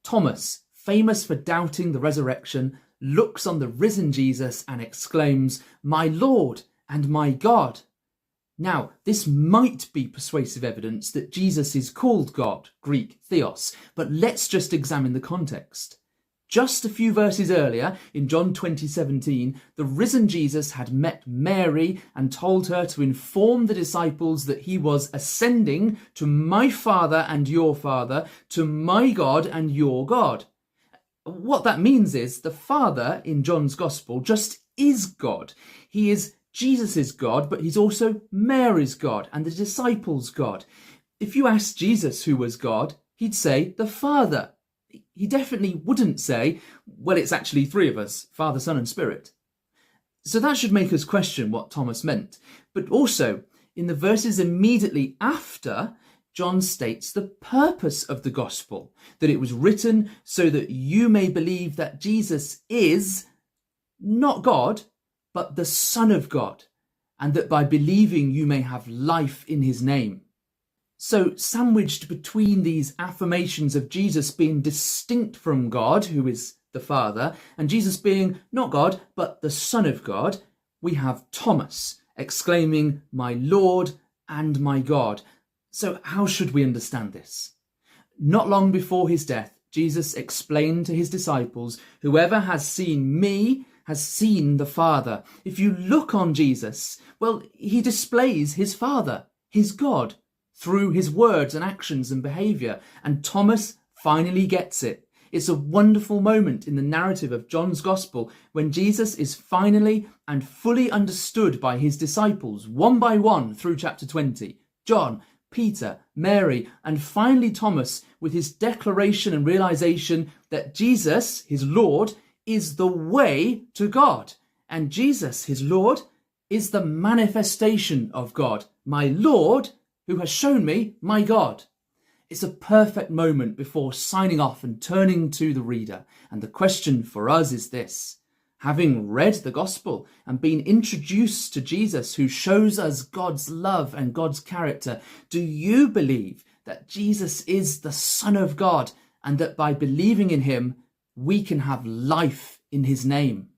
Thomas, famous for doubting the resurrection, looks on the risen Jesus and exclaims, "My Lord and my God." Now, this might be persuasive evidence that Jesus is called God, Greek theos, but let's just examine the context. Just a few verses earlier, in John 20:17, the risen Jesus had met Mary and told her to inform the disciples that he was ascending to my Father and your Father, to my God and your God. What that means is the Father in John's Gospel just is God. He is Jesus' God, but he's also Mary's God and the disciples' God. If you asked Jesus who was God, he'd say the Father. He definitely wouldn't say, well, it's actually three of us, Father, Son and Spirit. So that should make us question what Thomas meant. But also, in the verses immediately after, John states the purpose of the gospel, that it was written so that you may believe that Jesus is not God, but the Son of God, and that by believing you may have life in his name. So, sandwiched between these affirmations of Jesus being distinct from God, who is the Father, and Jesus being not God, but the Son of God, we have Thomas exclaiming, "My Lord and my God." So, how should we understand this? Not long before his death, Jesus explained to his disciples, "Whoever has seen me has seen the Father." If you look on Jesus, well, he displays his Father, his God, through his words and actions and behaviour. And Thomas finally gets it. It's a wonderful moment in the narrative of John's Gospel when Jesus is finally and fully understood by his disciples, one by one through chapter 20. John, Peter, Mary, and finally Thomas, with his declaration and realisation that Jesus, his Lord, is the way to God. And Jesus, his Lord, is the manifestation of God. My Lord, who has shown me my God. It's a perfect moment before signing off and turning to the reader. And the question for us is this: having read the gospel and been introduced to Jesus, who shows us God's love and God's character, do you believe that Jesus is the Son of God and that by believing in him, we can have life in his name?